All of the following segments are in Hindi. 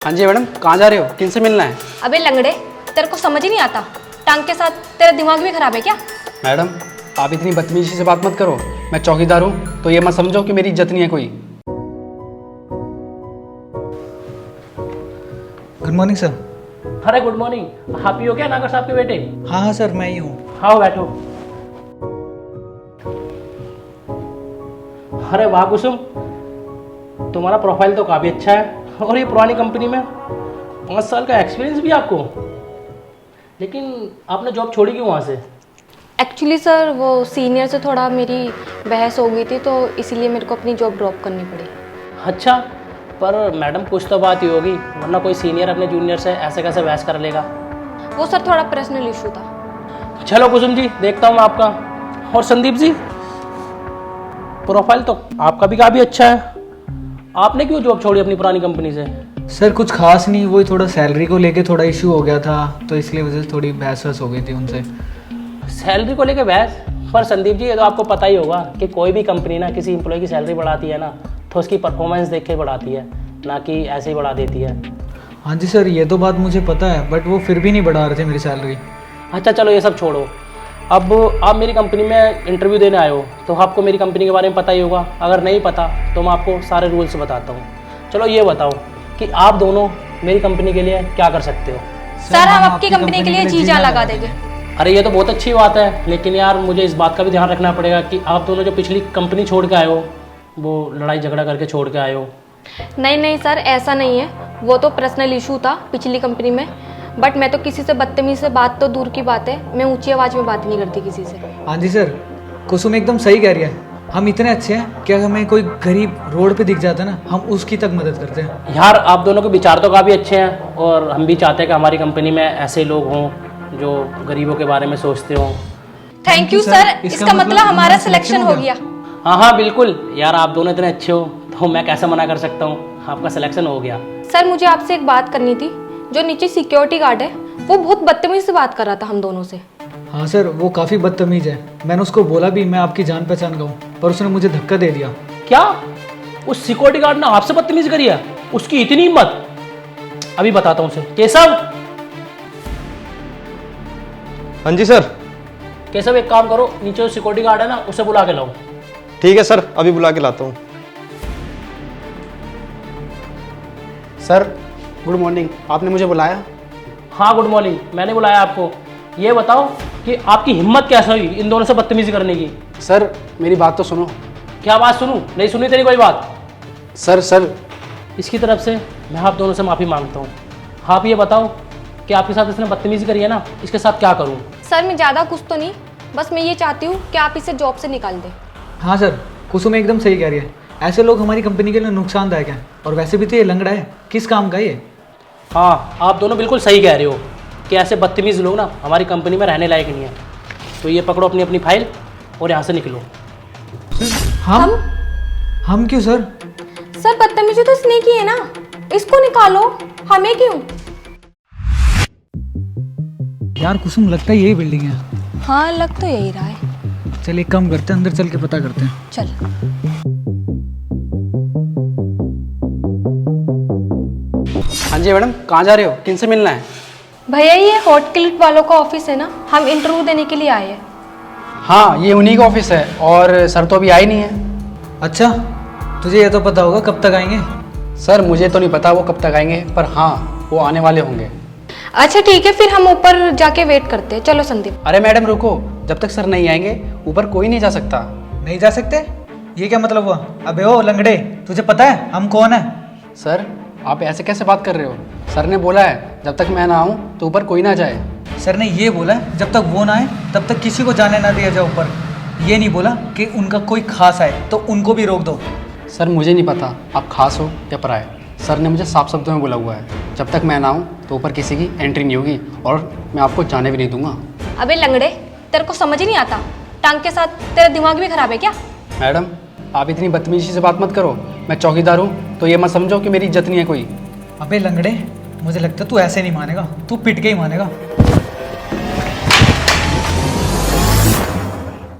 हाँ जी मैडम, कहाँ जा रहे हो? किनसे मिलना है? अबे लंगड़े, तेरे को समझ ही नहीं आता। टांग के साथ तेरा दिमाग भी खराब है क्या? मैडम, आप इतनी बदतमीजी से बात मत करो। मैं चौकीदार हूँ तो ये मत समझो कि मेरी इज्जत नहीं है कोई। Good morning sir. अरे गुड मॉर्निंग। आप ही हो क्या नागर साहब के बेटे? हाँ हाँ सर, मैं ही हूँ। आओ बैठो। अरे वाह कुसुम, तुम्हारा प्रोफाइल तो काफ़ी अच्छा है और ये पुरानी कंपनी में 5 साल का एक्सपीरियंस भी आपको। लेकिन आपने जॉब छोड़ी क्यों वहाँ से? एक्चुअली सर वो सीनियर से थोड़ा मेरी बहस हो गई थी तो इसीलिए मेरे को अपनी जॉब ड्रॉप करनी पड़ी। अच्छा, पर मैडम कुछ तो बात ही होगी, वरना कोई सीनियर अपने जूनियर से ऐसे कैसे बहस कर लेगा? वो सर थोड़ा पर्सनल इशू था। चलो कुसुम जी, देखता हूँ मैं आपका। और संदीप जी, प्रोफाइल तो आपका भी काफ़ी अच्छा है। आपने क्यों जॉब छोड़ी अपनी पुरानी कंपनी से? सर कुछ खास नहीं, वही थोड़ा सैलरी को लेके थोड़ा इशू हो गया था तो इसलिए वजह से थोड़ी बहस वहस हो गई थी उनसे। सैलरी को लेके बहस? पर संदीप जी, ये तो आपको पता ही होगा कि कोई भी कंपनी ना किसी एम्प्लॉय की सैलरी बढ़ाती है ना तो उसकी परफॉर्मेंस देख के बढ़ाती है, ना कि ऐसे ही बढ़ा देती है। हाँ जी सर, ये तो बात मुझे पता है, बट वो फिर भी नहीं बढ़ा रहे थे मेरी सैलरी। अच्छा चलो ये सब छोड़ो। अब आप मेरी कंपनी में इंटरव्यू देने आए हो तो आपको मेरी कंपनी के बारे में पता ही होगा। अगर नहीं पता तो मैं आपको सारे रूल्स बताता हूँ। चलो ये बताओ कि आप दोनों मेरी कंपनी के लिए क्या कर सकते हो? सर हम आपकी कंपनी के लिए जी जान लगा देंगे। अरे ये तो बहुत अच्छी बात है, लेकिन यार मुझे इस बात का भी ध्यान रखना पड़ेगा कि आप दोनों जो पिछली कंपनी छोड़ के आए हो, वो लड़ाई झगड़ा करके छोड़ के आए हो। नहीं नहीं सर, ऐसा नहीं है। वो तो पर्सनल इशू था पिछली कंपनी में, बट मैं तो किसी से बदतमीजी से बात तो दूर की बात है, मैं ऊंची आवाज़ में बात नहीं करती किसी से। हाँ जी सर, कुसुम एकदम सही कह रही है। हम इतने अच्छे हैं कि अगर हमें कोई गरीब रोड पे दिख जाता है ना, हम उसकी तक मदद करते हैं। यार आप दोनों के विचार तो काफ़ी अच्छे हैं और हम भी चाहते हैं कि हमारी कंपनी में ऐसे लोग हों जो गरीबों के बारे में सोचते हों। थैंक यू सर, इसका मतलब हमारा सिलेक्शन हो गया। हाँ हाँ बिल्कुल यार, आप दोनों इतने अच्छे हो तो मैं कैसे मना कर सकता हूँ, आपका सिलेक्शन हो गया। सर मुझे आपसे एक बात करनी थी। जो नीचे सिक्योरिटी गार्ड है वो बहुत बदतमीजी से बात कर रहा था हम दोनों से। हाँ सर, वो काफ़ी बदतमीज है। मैंने उसको बोला भी मैं आपकी जान पहचान का हूँ, पर उसने मुझे धक्का दे दिया। क्या उस सिक्योरिटी गार्ड ने आपसे बदतमीजी करी है? उसकी इतनी हिम्मत? अभी बताता हूँ उसे। केशव! हाँ जी सर। केशव एक काम करो, नीचे जो सिक्योरिटी गार्ड है ना उसे बुला के लाओ। ठीक है सर, अभी बुला के लाता हूँ। सर गुड मॉर्निंग, आपने मुझे बुलाया? हाँ गुड मॉर्निंग, मैंने बुलाया आपको। ये बताओ कि आपकी हिम्मत कैसे हुई इन दोनों से बदतमीजी करने की? सर मेरी बात तो सुनो। क्या बात सुनूं? नहीं सुनी तेरी कोई बात। सर इसकी तरफ से मैं आप दोनों से माफ़ी मांगता हूँ। आप ये बताओ कि आपके साथ इसने बदतमीजी करी है ना, इसके साथ क्या करूँ? सर मैं ज़्यादा कुछ तो नहीं, बस मैं ये चाहती हूँ कि आप इसे जॉब से निकाल दें। हाँ सर, कुसुम एकदम सही कह रही है। ऐसे लोग हमारी कंपनी के लिए नुकसानदायक हैं, और वैसे भी तो ये लंगड़ा है, किस काम का ये? हाँ आप दोनों बिल्कुल सही कह रहे हो कि ऐसे बदतमीज़ लोग ना हमारी कंपनी में रहने लायक नहीं है। तो ये पकड़ो अपनी अपनी फाइल और यहाँ से निकलो। हम क्यों सर? सर बदतमीजी तो इसने की है ना, इसको निकालो, हमें क्यों? यार कुसुम, लगता है यही बिल्डिंग है। हाँ लग तो यही रहा है। चल एक काम करते हैं, अंदर चल के पता करते हैं। चल। हाँ जी मैडम, कहाँ जा रहे हो? किनसे मिलना है? भैया ये हॉट क्लिक वालों का ऑफिस है ना, हम इंटरव्यू देने के लिए आए हैं। हाँ ये उन्हीं का ऑफिस है, और सर तो अभी आए नहीं है। अच्छा, तुझे ये तो पता होगा कब तक आएंगे? सर मुझे तो नहीं पता वो कब तक आएंगे, पर हाँ वो आने वाले होंगे। अच्छा ठीक है, फिर हम ऊपर जाके वेट करते हैं। चलो संदीप। अरे मैडम रुको, जब तक सर नहीं आएंगे ऊपर कोई नहीं जा सकता। नहीं जा सकते? ये क्या मतलब हुआ? अबे ओ लंगड़े, तुझे पता है हम कौन है? सर आप ऐसे कैसे बात कर रहे हो? सर ने बोला है जब तक मैं ना आऊँ तो ऊपर कोई ना जाए। सर ने ये बोला है जब तक वो ना आए तब तक किसी को जाने ना दिया जाए ऊपर। ये नहीं बोला कि उनका कोई खास आए तो उनको भी रोक दो। सर मुझे नहीं पता आप खास हो या पराए। सर ने मुझे साफ शब्दों में बोला हुआ है जब तक मैं ना आऊँ तो ऊपर किसी की एंट्री नहीं होगी, और मैं आपको जाने भी नहीं दूंगा। अबे लंगड़े, तेरे को समझ ही नहीं आता। टांग के साथ तेरा दिमाग भी खराब है क्या? मैडम आप इतनी बदतमीजी से बात मत करो। मैं चौकीदार हूँ तो ये मत समझो कि मेरी इज्जत नहीं है कोई। अबे लंगड़े, मुझे लगता है तू ऐसे नहीं मानेगा, तू पिट के ही मानेगा।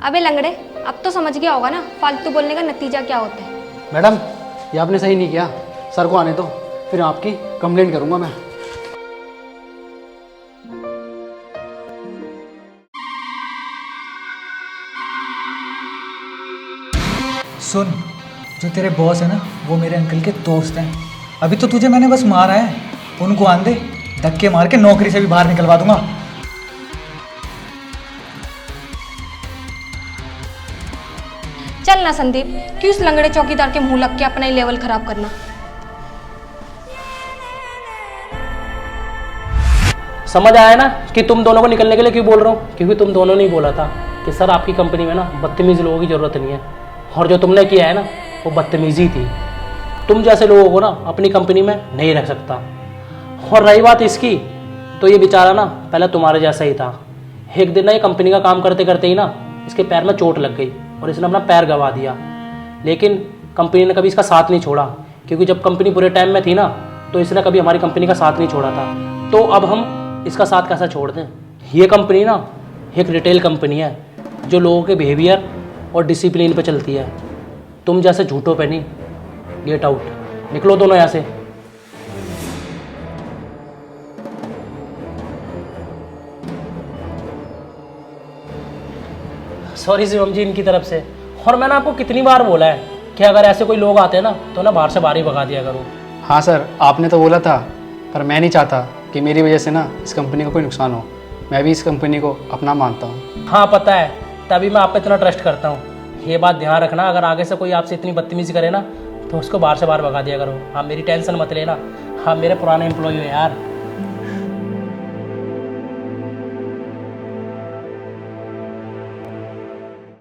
अबे लंगड़े, अब तो समझ गया होगा ना फालतू बोलने का नतीजा क्या होता है। मैडम ये आपने सही नहीं किया, सर को आने दो। फिर आपकी कंप्लेंट करूँगा मैं। सुन, जो तेरे बॉस है ना वो मेरे अंकल के दोस्त हैं। अभी तो तुझे मैंने बस मारा है, उनको आन दे, धक्के मार के नौकरी से भी बाहर निकलवा दूंगा। चल ना संदीप, क्यों इस लंगड़े चौकीदार के मुंह लग के अपना ही लेवल खराब करना। समझ आया ना कि तुम दोनों को निकलने के लिए क्यों बोल रहा हूँ? क्योंकि तुम दोनों ने ही बोला था कि सर आपकी कंपनी में ना बदतमीज़ लोगों की ज़रूरत नहीं है, और जो तुमने किया है ना वो बदतमीज़ी थी। तुम जैसे लोगों को ना अपनी कंपनी में नहीं रख सकता। और रही बात इसकी, तो ये बेचारा ना पहले तुम्हारे जैसा ही था। एक दिन ना ये कंपनी का काम करते करते ही ना इसके पैर में चोट लग गई और इसने अपना पैर गंवा दिया। लेकिन कंपनी ने कभी इसका साथ नहीं छोड़ा, क्योंकि जब कंपनी पूरे टाइम में थी ना तो इसने कभी हमारी कंपनी का साथ नहीं छोड़ा था। तो अब हम इसका साथ कैसा छोड़ दें? ये कंपनी ना एक रिटेल कंपनी है जो लोगों के बिहेवियर और डिसिप्लिन पे चलती है। तुम जैसे झूठों पे नहीं। गेट आउट, निकलो दोनों यहाँ से। सॉरी शिवम जी इनकी तरफ से। और मैंने आपको कितनी बार बोला है कि अगर ऐसे कोई लोग आते हैं ना तो ना बाहर से बाहर ही भगा दिया करो। हाँ सर, आपने तो बोला था, पर मैं नहीं चाहता कि मेरी वजह से ना इस कंपनी को कोई नुकसान हो। मैं भी इस कंपनी को अपना मानता हूँ। हाँ पता है, तभी मैं आप पे इतना ट्रस्ट करता हूँ। ये बात ध्यान रखना, अगर आगे से कोई आपसे इतनी बदतमीजी करे ना तो उसको बाहर से बाहर भगा दिया करो। आप मेरी टेंशन मत लेना, आप मेरे पुराने एम्प्लॉय हो यार।